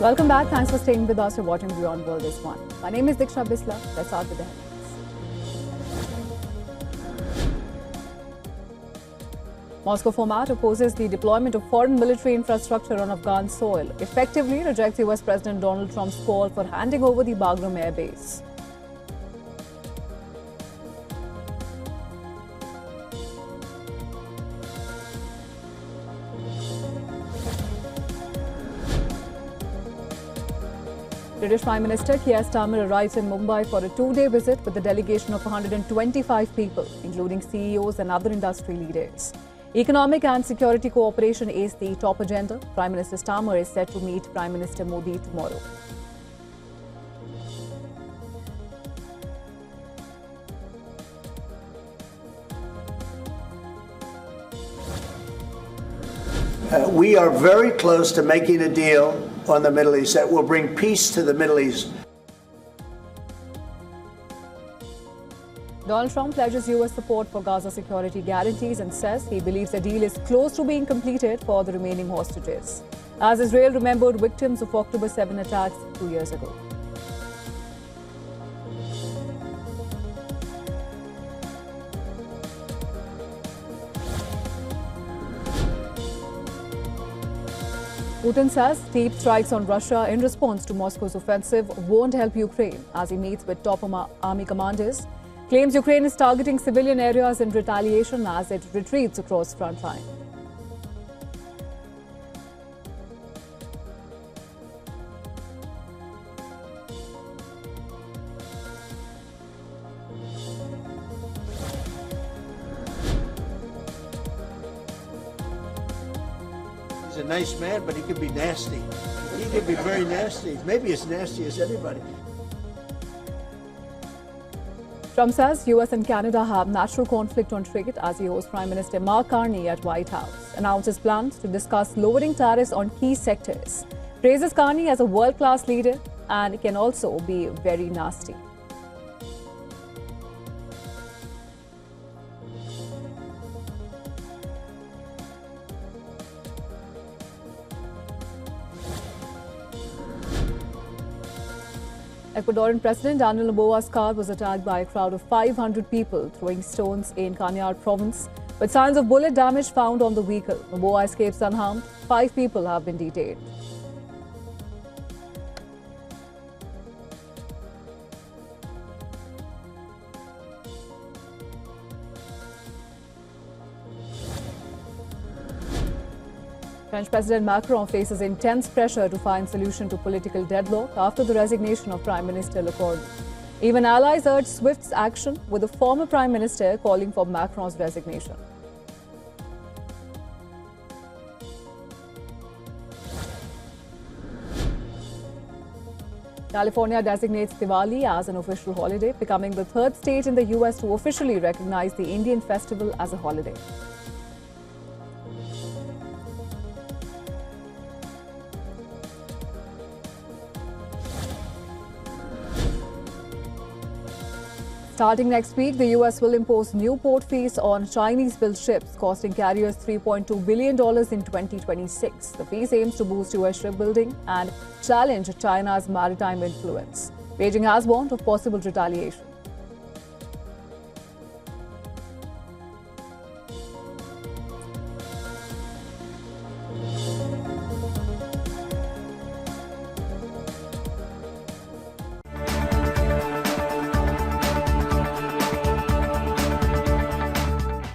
Welcome back. Thanks for staying with us. You're watching Beyond World is One. My name is Diksha Bisla. Let's start with the headlines. Moscow format opposes the deployment of foreign military infrastructure on Afghan soil, effectively rejects US President Donald Trump's call for handing over the Bagram air base. British Prime Minister Keir Starmer arrives in Mumbai for a two-day visit with a delegation of 125 people, including CEOs and other industry leaders. Economic and security cooperation is the top agenda. Prime Minister Starmer is set to meet Prime Minister Modi tomorrow. We are very close to making a deal on the Middle East that will bring peace to the Middle East. Donald Trump pledges US support for Gaza security guarantees and says he believes the deal is close to being completed for the remaining hostages, as Israel remembered victims of October 7 attacks 2 years ago. Putin says deep strikes on Russia in response to Moscow's offensive won't help Ukraine as he meets with top army commanders. Claims Ukraine is targeting civilian areas in retaliation as it retreats across front line. He's a nice man, but he could be nasty. He could be very nasty. Maybe as nasty as anybody. Trump says US and Canada have natural conflict on trade as he hosts Prime Minister Mark Carney at White House. Announces plans to discuss lowering tariffs on key sectors. Praises Carney as a world-class leader and can also be very nasty. Ecuadorian President Daniel Noboa's car was attacked by a crowd of 500 people throwing stones in Cañar province, with signs of bullet damage found on the vehicle. Noboa escapes unharmed. 5 people have been detained. French President Macron faces intense pressure to find solution to political deadlock after the resignation of Prime Minister Lecornu. Even allies urged swift action, with the former Prime Minister calling for Macron's resignation. California designates Diwali as an official holiday, becoming the third state in the US to officially recognize the Indian festival as a holiday. Starting next week, the US will impose new port fees on Chinese-built ships, costing carriers $3.2 billion in 2026. The fees aims to boost US shipbuilding and challenge China's maritime influence. Beijing has warned of possible retaliation.